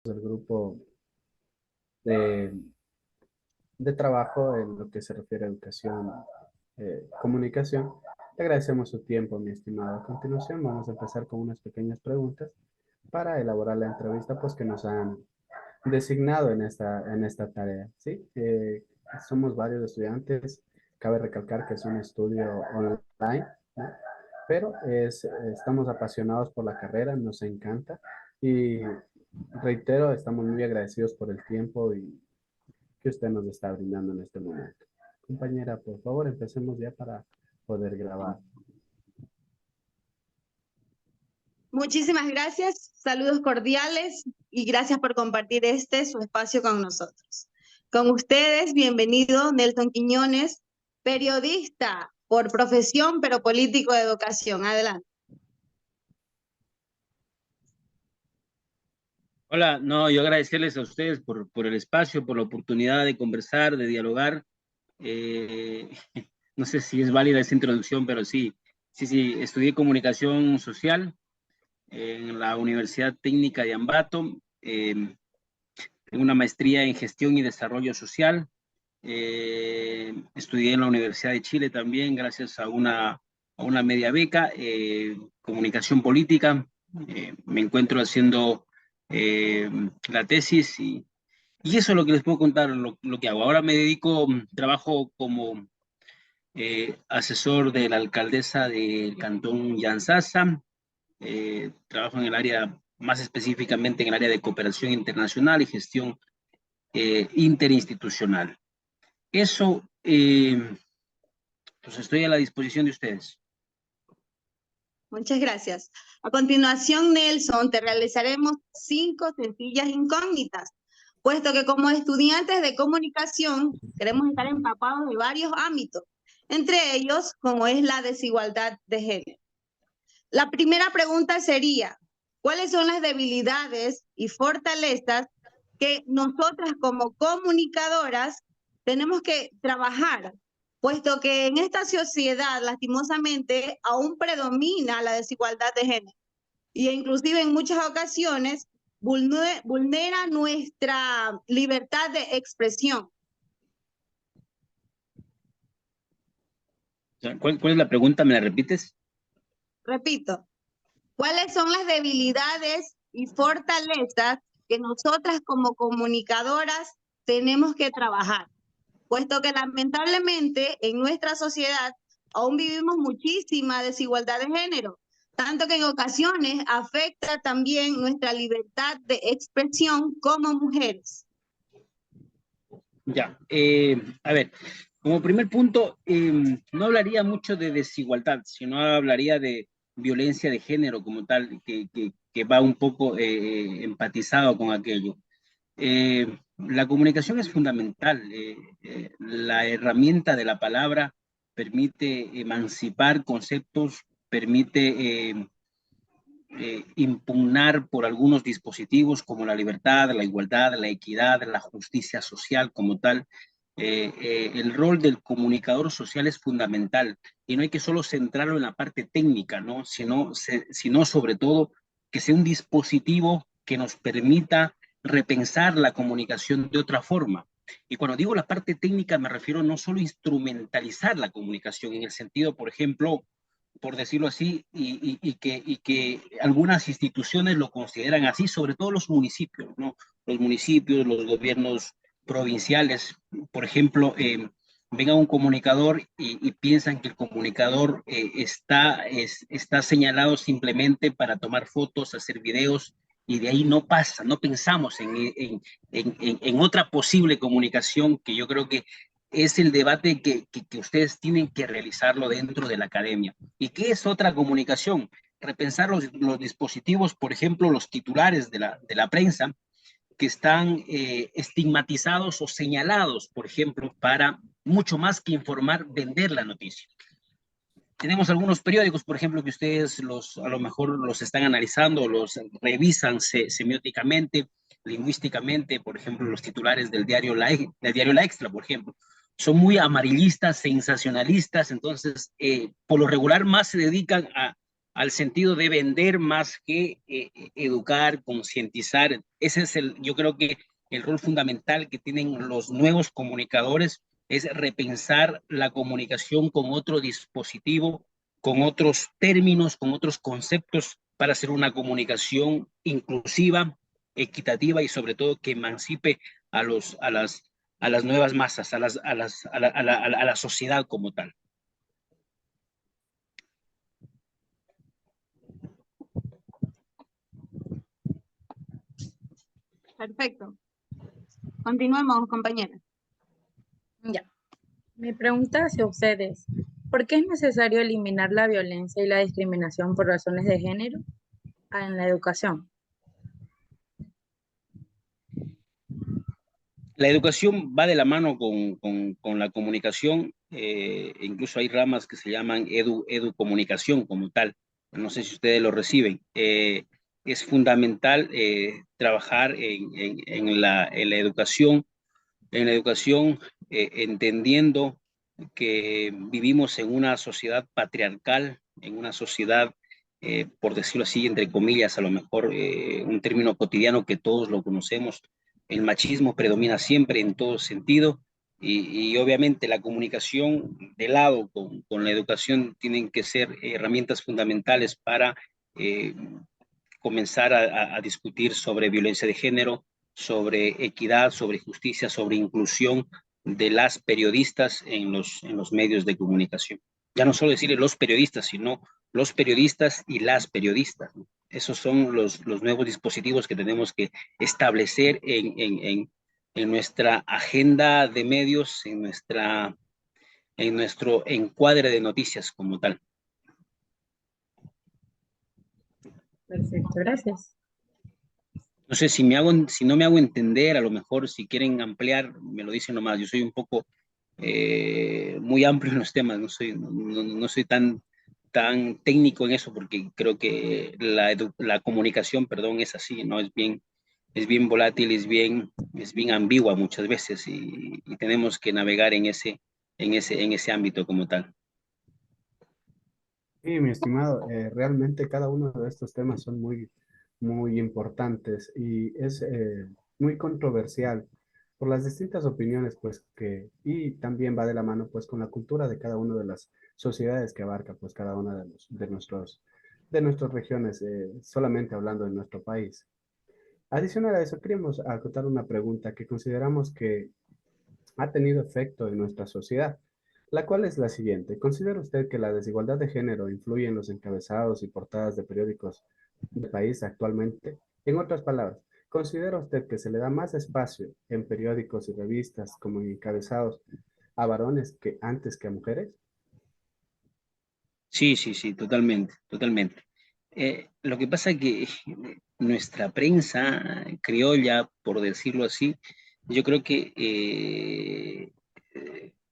del grupo de, de trabajo en lo que se refiere a educación, comunicación. Le agradecemos su tiempo, mi estimado. A continuación, vamos a empezar con unas pequeñas preguntas para elaborar la entrevista pues, que nos han designado en esta tarea. ¿Sí? Somos varios estudiantes. Cabe recalcar que es un estudio online, ¿no? Pero estamos apasionados por la carrera, nos encanta y reitero, estamos muy agradecidos por el tiempo y que usted nos está brindando en este momento. Compañera, por favor, empecemos ya para poder grabar. Muchísimas gracias, saludos cordiales y gracias por compartir su espacio con nosotros. Con ustedes, bienvenido Nelson Quiñones, periodista por profesión, pero político de educación. Adelante. Hola, no, yo agradecerles a ustedes por el espacio, por la oportunidad de conversar, de dialogar. Eh, no sé si es válida esa introducción, pero sí, estudié comunicación social en la Universidad Técnica de Ambato, tengo una maestría en gestión y desarrollo social, estudié en la Universidad de Chile también, gracias a una media beca, comunicación política, me encuentro haciendo la tesis y eso es lo que les puedo contar, lo que hago. Ahora me dedico, trabajo como asesor de la alcaldesa del Cantón Yanzasa, trabajo en el área, más específicamente en el área de cooperación internacional y gestión interinstitucional. Eso, pues estoy a la disposición de ustedes. Muchas gracias. A continuación, Nelson, te realizaremos 5 sencillas incógnitas, puesto que como estudiantes de comunicación queremos estar empapados de varios ámbitos, entre ellos como es la desigualdad de género. La primera pregunta sería, ¿cuáles son las debilidades y fortalezas que nosotras como comunicadoras tenemos que trabajar? Puesto que en esta sociedad, lastimosamente, aún predomina la desigualdad de género. Y inclusive en muchas ocasiones vulnera nuestra libertad de expresión. ¿Cuál es la pregunta? ¿Me la repites? Repito, ¿cuáles son las debilidades y fortalezas que nosotras como comunicadoras tenemos que trabajar? Puesto que lamentablemente en nuestra sociedad aún vivimos muchísima desigualdad de género, tanto que en ocasiones afecta también nuestra libertad de expresión como mujeres. Ya, a ver, como primer punto, no hablaría mucho de desigualdad, sino hablaría de violencia de género como tal, que va un poco empatizado con aquello. La comunicación es fundamental. La herramienta de la palabra permite emancipar conceptos, permite impugnar por algunos dispositivos como la libertad, la igualdad, la equidad, la justicia social como tal. El rol del comunicador social es fundamental y no hay que solo centrarlo en la parte técnica, ¿no? Sino sobre todo que sea un dispositivo que nos permita repensar la comunicación de otra forma. Y cuando digo la parte técnica me refiero no solo a instrumentalizar la comunicación en el sentido, por ejemplo, por decirlo así, y que algunas instituciones lo consideran así, sobre todo los municipios, ¿no? Los municipios, los gobiernos provinciales, por ejemplo, ven a un comunicador y piensan que el comunicador está señalado simplemente para tomar fotos, hacer videos, y de ahí no pasa, no pensamos en otra posible comunicación que yo creo que es el debate que ustedes tienen que realizarlo dentro de la academia. ¿Y qué es otra comunicación? Repensar los dispositivos, por ejemplo, los titulares de la prensa, que están estigmatizados o señalados, por ejemplo, para mucho más que informar, vender la noticia. Tenemos algunos periódicos, por ejemplo, que ustedes a lo mejor los están analizando, los revisan semióticamente, lingüísticamente, por ejemplo, los titulares del diario La Extra, por ejemplo, son muy amarillistas, sensacionalistas, entonces, por lo regular más se dedican al sentido de vender más que educar, concientizar. Ese es yo creo que el rol fundamental que tienen los nuevos comunicadores es repensar la comunicación con otro dispositivo, con otros términos, con otros conceptos para hacer una comunicación inclusiva, equitativa y sobre todo que emancipe a las nuevas masas, a la sociedad como tal. Perfecto. Continuemos, compañera. Ya. Mi pregunta hacia ustedes, ¿por qué es necesario eliminar la violencia y la discriminación por razones de género en la educación? La educación va de la mano con la comunicación, incluso hay ramas que se llaman educomunicación como tal, no sé si ustedes lo reciben. Es fundamental trabajar en la educación, entendiendo que vivimos en una sociedad patriarcal, en una sociedad, por decirlo así, entre comillas, a lo mejor un término cotidiano que todos lo conocemos. El machismo predomina siempre en todo sentido y obviamente la comunicación de lado con la educación tienen que ser herramientas fundamentales para eh, comenzar a discutir sobre violencia de género, sobre equidad, sobre justicia, sobre inclusión de las periodistas en los medios de comunicación. Ya no solo decirle los periodistas, sino los periodistas y las periodistas, ¿no? Esos son los nuevos dispositivos que tenemos que establecer en nuestra agenda de medios, en nuestro encuadre de noticias como tal. Perfecto, gracias. No sé si si no me hago entender, a lo mejor si quieren ampliar, me lo dicen nomás. Yo soy un poco muy amplio en los temas, no soy tan técnico en eso porque creo que la comunicación, perdón, es así, ¿no? Es bien volátil, es bien ambigua muchas veces y tenemos que navegar en ese ámbito como tal. Sí, mi estimado, realmente cada uno de estos temas son muy importantes y es muy controversial por las distintas opiniones, pues y también va de la mano, pues, con la cultura de cada una de las sociedades que abarca, pues, cada una de nuestras regiones, solamente hablando de nuestro país. Adicional a eso, queríamos acotar una pregunta que consideramos que ha tenido efecto en nuestra sociedad, la cual es la siguiente. ¿Considera usted que la desigualdad de género influye en los encabezados y portadas de periódicos del país actualmente? En otras palabras, ¿considera usted que se le da más espacio en periódicos y revistas como en encabezados a varones que antes que a mujeres? Sí, sí, sí, totalmente, totalmente. Lo que pasa es que nuestra prensa criolla, por decirlo así, yo creo que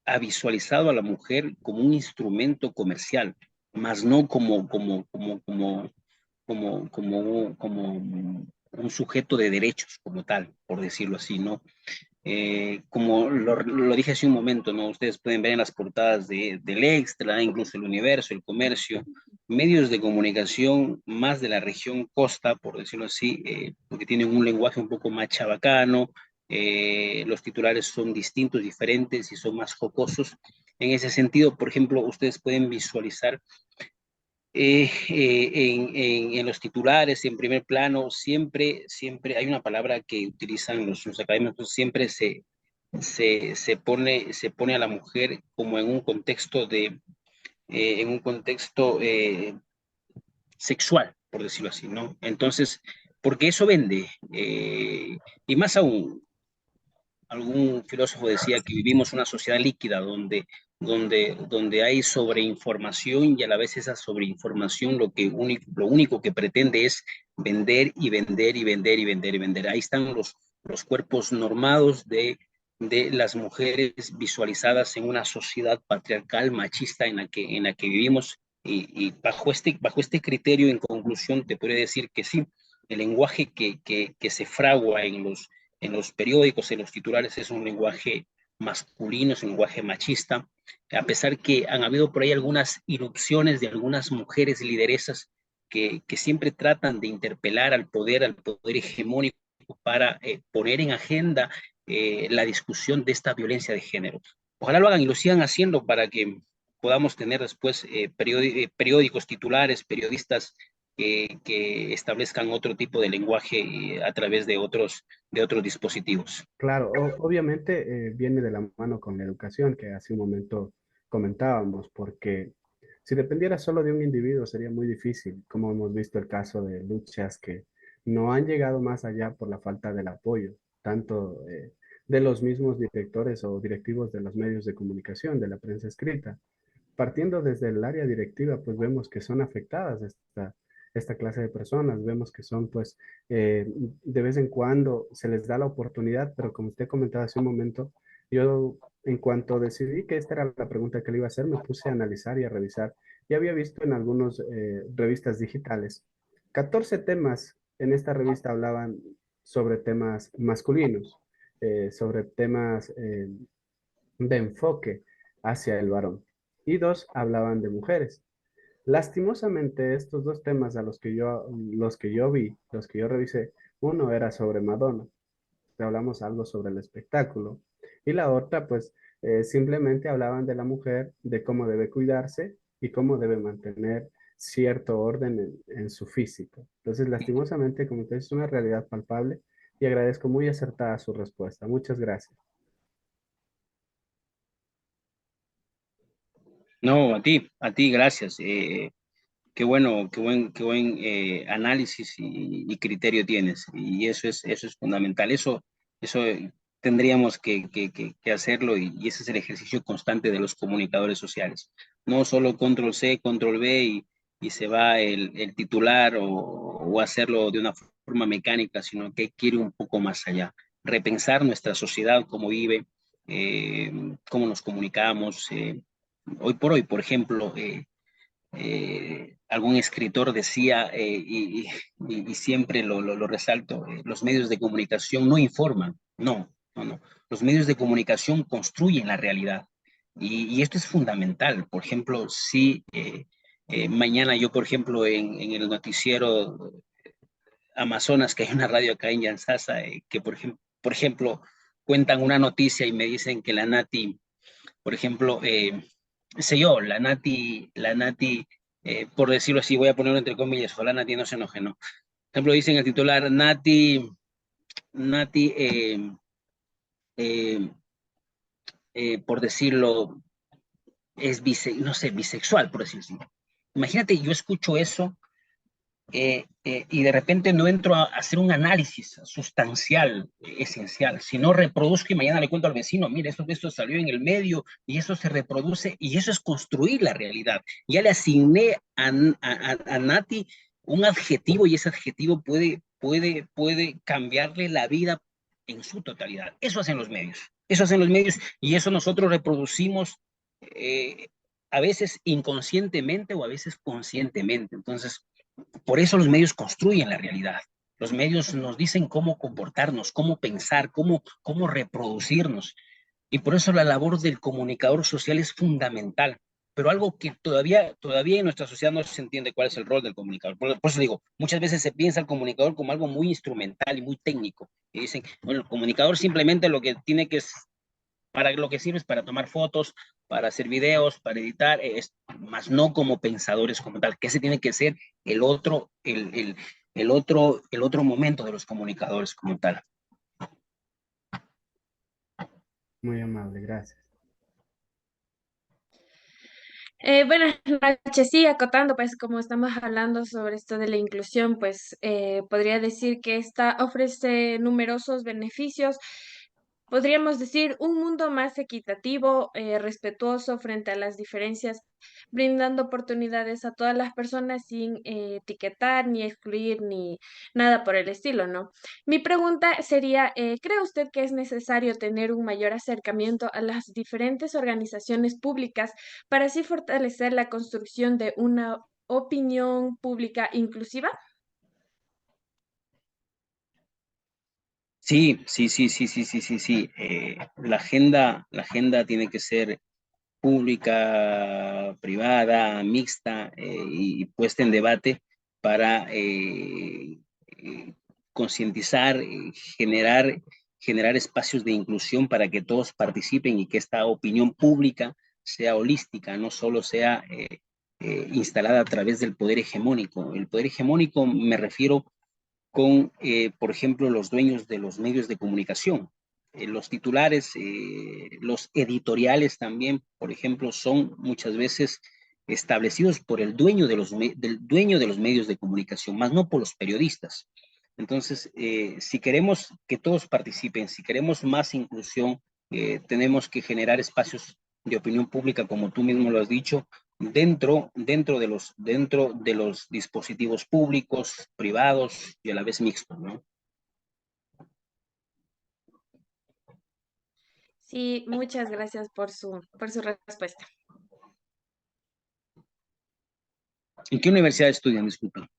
ha visualizado a la mujer como un instrumento comercial, más no como un sujeto de derechos como tal, por decirlo así, ¿no? Como lo dije hace un momento, ¿no? Ustedes pueden ver en las portadas del Extra, incluso el Universo, el Comercio, medios de comunicación más de la región costa, por decirlo así, porque tienen un lenguaje un poco más chabacano, los titulares son distintos, diferentes y son más jocosos. En ese sentido, por ejemplo, ustedes pueden visualizar en los titulares, en primer plano, siempre hay una palabra que utilizan los académicos, siempre se pone a la mujer como en un contexto sexual, por decirlo así, ¿no? Entonces, porque eso vende, y más aún, algún filósofo decía que vivimos una sociedad líquida donde hay sobreinformación y a la vez esa sobreinformación lo único que pretende es vender y vender y vender y vender y vender. Ahí están los cuerpos normados de las mujeres visualizadas en una sociedad patriarcal, machista en la que vivimos y bajo este criterio, en conclusión, te podría decir que sí, el lenguaje que se fragua en los periódicos, en los titulares, es un lenguaje masculino, es un lenguaje machista, a pesar que han habido por ahí algunas irrupciones de algunas mujeres lideresas que siempre tratan de interpelar al poder hegemónico para poner en agenda la discusión de esta violencia de género. Ojalá lo hagan y lo sigan haciendo para que podamos tener después periódicos titulares, periodistas que establezcan otro tipo de lenguaje a través de otros dispositivos. Claro, obviamente viene de la mano con la educación, que hace un momento comentábamos, porque si dependiera solo de un individuo sería muy difícil, como hemos visto el caso de luchas que no han llegado más allá por la falta del apoyo, tanto de los mismos directores o directivos de los medios de comunicación, de la prensa escrita. Partiendo desde el área directiva, pues vemos que son afectadas esta clase de personas, vemos que son pues de vez en cuando se les da la oportunidad, pero como usted comentaba hace un momento, yo en cuanto decidí que esta era la pregunta que le iba a hacer, me puse a analizar y a revisar y había visto en algunas revistas digitales 14 temas en esta revista hablaban sobre temas masculinos, sobre temas de enfoque hacia el varón y dos hablaban de mujeres. Lastimosamente, estos dos temas a los que yo vi, los que yo revisé, uno era sobre Madonna, hablamos algo sobre el espectáculo, y la otra, pues, simplemente hablaban de la mujer, de cómo debe cuidarse y cómo debe mantener cierto orden en su físico. Entonces, lastimosamente, como usted es una realidad palpable y agradezco muy acertada su respuesta. Muchas gracias. No, a ti, gracias. Qué bueno, qué buen análisis y criterio tienes. Y eso es fundamental. Eso tendríamos que hacerlo y ese es el ejercicio constante de los comunicadores sociales. No solo control C, control V y se va el titular o hacerlo de una forma mecánica, sino que quiere un poco más allá. Repensar nuestra sociedad, cómo vive, eh, cómo nos comunicamos. Hoy por hoy, por ejemplo, algún escritor decía, y siempre lo resalto, los medios de comunicación no informan, no. Los medios de comunicación construyen la realidad. Y esto es fundamental. Por ejemplo, si mañana yo, por ejemplo, en el noticiero Amazonas, que hay una radio acá en Yansasa, que por ejemplo, cuentan una noticia y me dicen que la Nati, por ejemplo, sé yo, la Nati, por decirlo así, voy a ponerlo entre comillas, ojalá Nati no se enoje, ¿no? Por ejemplo, dicen el titular, Nati eh, por decirlo, es no sé, bisexual, por decirlo así. Imagínate, yo escucho eso y de repente no entro a hacer un análisis sustancial, esencial, sino reproduzco y mañana le cuento al vecino, mire, esto salió en el medio y eso se reproduce y eso es construir la realidad. Ya le asigné a Nati un adjetivo y ese adjetivo puede cambiarle la vida en su totalidad. Eso hacen los medios y eso nosotros reproducimos a veces inconscientemente o a veces conscientemente. Entonces, por eso los medios construyen la realidad. Los medios nos dicen cómo comportarnos, cómo pensar, cómo reproducirnos. Y por eso la labor del comunicador social es fundamental. Pero algo que todavía en nuestra sociedad no se entiende cuál es el rol del comunicador. Por eso digo, muchas veces se piensa el comunicador como algo muy instrumental y muy técnico. Y dicen, bueno, el comunicador simplemente lo que tiene que para lo que sirve es para tomar fotos, para hacer videos, para editar, más no como pensadores como tal, que ese tiene que ser el otro momento de los comunicadores como tal. Muy amable, gracias. Buenas noches, sí, acotando, pues como estamos hablando sobre esto de la inclusión, pues podría decir que esta ofrece numerosos beneficios. Podríamos decir un mundo más equitativo, respetuoso frente a las diferencias, brindando oportunidades a todas las personas sin etiquetar, ni excluir, ni nada por el estilo, ¿no? Mi pregunta sería, ¿cree usted que es necesario tener un mayor acercamiento a las diferentes organizaciones públicas para así fortalecer la construcción de una opinión pública inclusiva? Sí, sí, sí, sí, sí, sí, sí, sí. La agenda tiene que ser pública, privada, mixta y puesta en debate para concientizar, generar espacios de inclusión para que todos participen y que esta opinión pública sea holística, no solo sea instalada a través del poder hegemónico. El poder hegemónico me refiero con, por ejemplo, los dueños de los medios de comunicación. Los titulares, los editoriales también, por ejemplo, son muchas veces establecidos por el dueño de del dueño de los medios de comunicación, más no por los periodistas. Entonces, si queremos que todos participen, si queremos más inclusión, tenemos que generar espacios de opinión pública, como tú mismo lo has dicho, dentro de los dispositivos públicos, privados y a la vez mixtos, ¿no? Sí, muchas gracias por su respuesta. ¿En qué universidad estudian? Disculpa.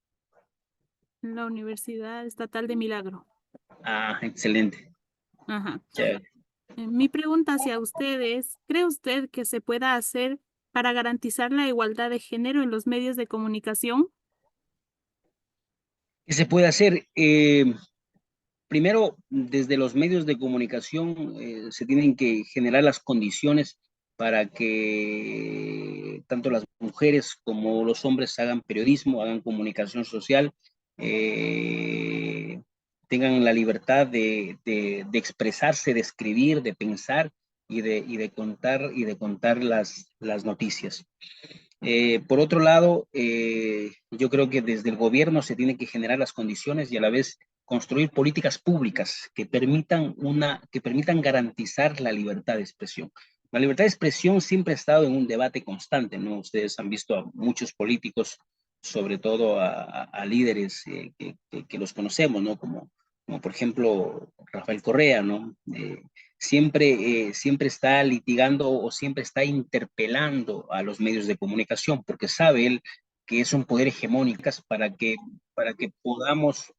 En la Universidad Estatal de Milagro. Ah, excelente. Ajá. Chévere. Mi pregunta hacia ustedes, ¿cree usted que se pueda hacer para garantizar la igualdad de género en los medios de comunicación? ¿Qué se puede hacer? Primero, desde los medios de comunicación se tienen que generar las condiciones para que tanto las mujeres como los hombres hagan periodismo, hagan comunicación social, eh, tengan la libertad de expresarse, de escribir, de pensar y de contar las noticias. Por otro lado, yo creo que desde el gobierno se tienen que generar las condiciones y a la vez construir políticas públicas que permitan garantizar la libertad de expresión. La libertad de expresión siempre ha estado en un debate constante, ¿no? Ustedes han visto a muchos políticos, sobre todo a líderes que los conocemos, ¿no? Como por ejemplo Rafael Correa, ¿no? Siempre está litigando o siempre está interpelando a los medios de comunicación, porque sabe él que es un poder hegemónico para que podamos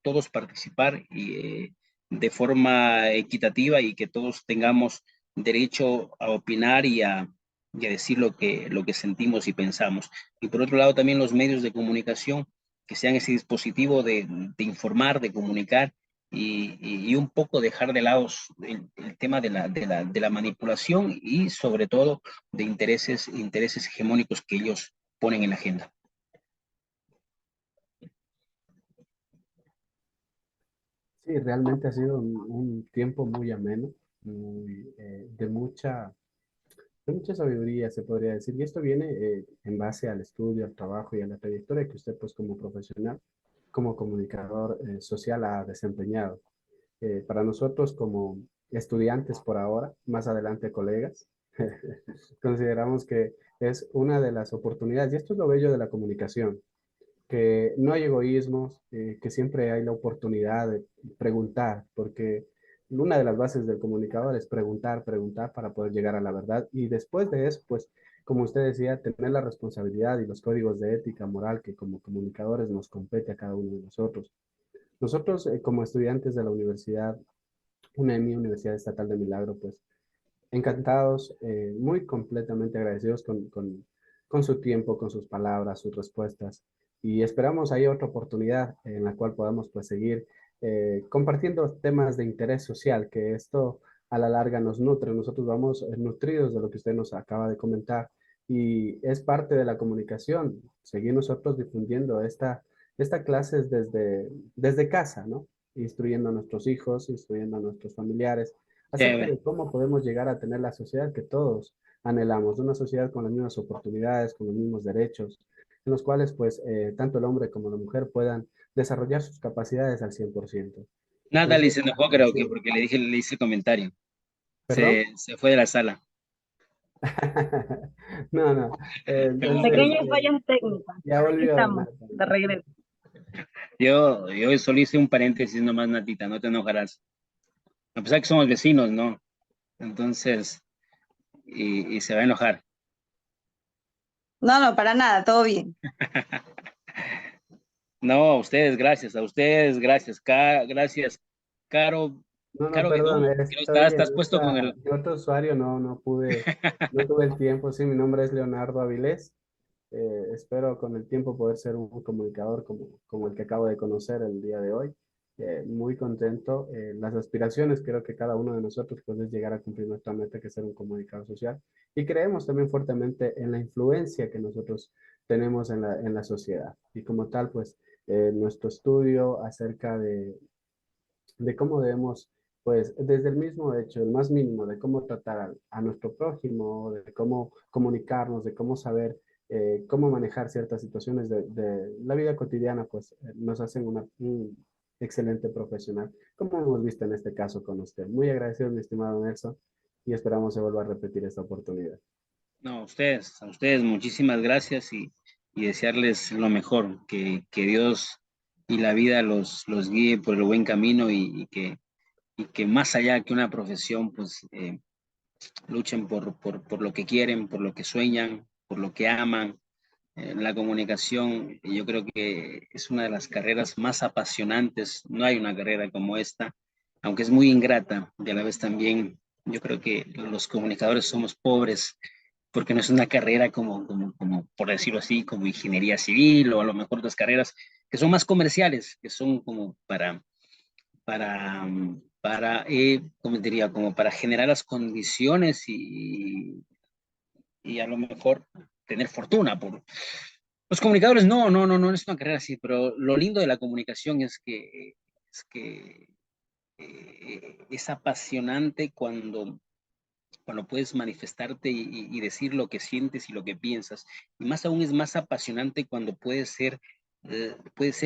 todos participar de forma equitativa y que todos tengamos derecho a opinar y a decir lo que sentimos y pensamos. Y por otro lado, también los medios de comunicación que sean ese dispositivo de informar, de comunicar y un poco dejar de lado el tema de la manipulación y sobre todo de intereses hegemónicos que ellos ponen en la agenda. Sí, realmente ha sido un tiempo muy ameno, de mucha sabiduría, se podría decir. Y esto viene en base al estudio, al trabajo y a la trayectoria que usted, pues, como profesional, como comunicador social, ha desempeñado. Para nosotros, como estudiantes por ahora, más adelante colegas, consideramos que es una de las oportunidades, y esto es lo bello de la comunicación, que no hay egoísmos, que siempre hay la oportunidad de preguntar, porque una de las bases del comunicador es preguntar, preguntar para poder llegar a la verdad y después de eso, pues, como usted decía, tener la responsabilidad y los códigos de ética moral que como comunicadores nos compete a cada uno de nosotros. Nosotros, como estudiantes de la universidad, UNEMI, Universidad Estatal de Milagro, pues, encantados, muy completamente agradecidos con su tiempo, con sus palabras, sus respuestas. Y esperamos ahí otra oportunidad en la cual podamos pues seguir compartiendo temas de interés social, que esto a la larga nos nutre. Nosotros vamos nutridos de lo que usted nos acaba de comentar y es parte de la comunicación, seguir nosotros difundiendo esta clases desde casa, ¿no? Instruyendo a nuestros hijos, instruyendo a nuestros familiares acerca Chévere. de cómo podemos llegar a tener la sociedad que todos anhelamos, una sociedad con las mismas oportunidades, con los mismos derechos, en los cuales pues tanto el hombre como la mujer puedan desarrollar sus capacidades al 100%. Nada, le Entonces, se enojó, creo que sí, porque le hice el comentario. ¿perdón? Se fue de la sala. No, no. Entonces, Pequeñas fallas técnicas, ya pero aquí volvió, estamos, Nata. de regreso. Yo solo hice un paréntesis nomás, Natita, no te enojarás. A pesar que somos vecinos, ¿no? Entonces, y se va a enojar. No, no, para nada, todo bien. No, a ustedes, gracias, gracias. Caro, No, no, Caro perdón, Guedón, creo que estoy estás en puesto con el... en otro usuario, no pude, no tuve el tiempo. Sí, mi nombre es Leonardo Avilés. Espero con el tiempo poder ser un comunicador como el que acabo de conocer el día de hoy. Muy contento. Las aspiraciones, creo que cada uno de nosotros puede llegar a cumplir nuestra meta, que es ser un comunicador social. Y creemos también fuertemente en la influencia que nosotros tenemos en la sociedad. Y como tal, pues nuestro estudio acerca de cómo debemos, pues desde el mismo hecho, el más mínimo, de cómo tratar a nuestro prójimo, de cómo comunicarnos, de cómo saber cómo manejar ciertas situaciones de la vida cotidiana, pues nos hacen un excelente profesional, como hemos visto en este caso con usted. Muy agradecido, mi estimado Nelson, y esperamos se vuelva a repetir esta oportunidad. No, a ustedes muchísimas gracias y desearles lo mejor, que Dios y la vida los guíe por el buen camino y que más allá que una profesión, pues luchen por lo que quieren, por lo que sueñan, por lo que aman. La comunicación, yo creo que es una de las carreras más apasionantes. No hay una carrera como esta, aunque es muy ingrata, y a la vez también yo creo que los comunicadores somos pobres porque no es una carrera como por decirlo así, como ingeniería civil o a lo mejor otras carreras que son más comerciales, que son como ¿cómo diría? Como para generar las condiciones y a lo mejor tener fortuna por, los comunicadores, no es una carrera así, pero lo lindo de la comunicación es que es apasionante cuando puedes manifestarte y decir lo que sientes y lo que piensas. Y más aún es más apasionante cuando puedes ser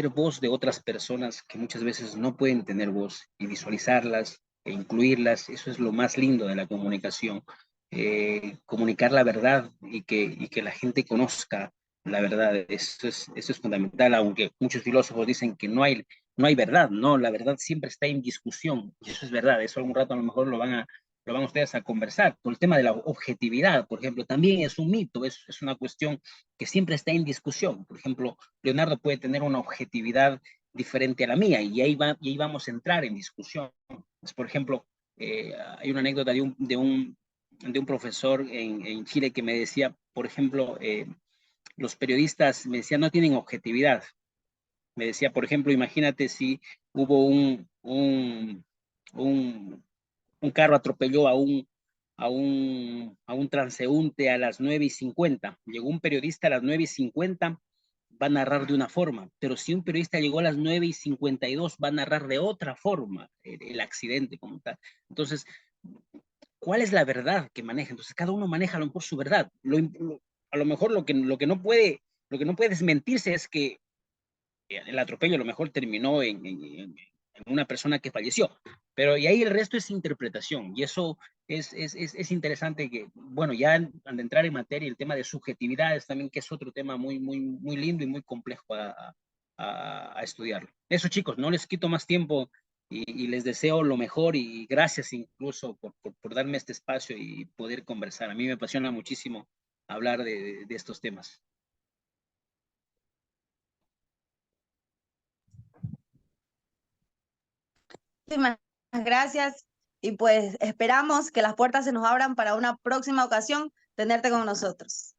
voz de otras personas que muchas veces no pueden tener voz y visualizarlas e incluirlas. Eso es lo más lindo de la comunicación. Comunicar la verdad y que la gente conozca la verdad. Eso es fundamental, aunque muchos filósofos dicen que no hay verdad, no, la verdad siempre está en discusión. Y eso es verdad, eso algún rato a lo mejor lo van ustedes a conversar. Por el tema de la objetividad, por ejemplo, también es un mito, es una cuestión que siempre está en discusión. Por ejemplo, Leonardo puede tener una objetividad diferente a la mía y ahí vamos a entrar en discusión. Pues, por ejemplo, hay una anécdota de un profesor en Chile que me decía, por ejemplo, los periodistas, me decía, no tienen objetividad. Me decía, por ejemplo, imagínate si hubo un, un carro atropelló a un transeúnte a las 9:50. Llegó un periodista a las 9:50, va a narrar de una forma, pero si un periodista llegó a las 9:52, va a narrar de otra forma el accidente como tal. Entonces, ¿cuál es la verdad que maneja? Entonces, cada uno maneja a lo mejor su verdad. A lo mejor lo que no puede desmentirse es que el atropello a lo mejor terminó en una persona que falleció, pero y ahí el resto es interpretación y eso es interesante que, bueno, ya al entrar en materia el tema de subjetividades también, que es otro tema muy lindo y muy complejo a estudiarlo. Eso chicos, no les quito más tiempo y les deseo lo mejor y gracias incluso por darme este espacio y poder conversar. A mí me apasiona muchísimo hablar de estos temas. Muchísimas gracias y pues esperamos que las puertas se nos abran para una próxima ocasión tenerte con nosotros.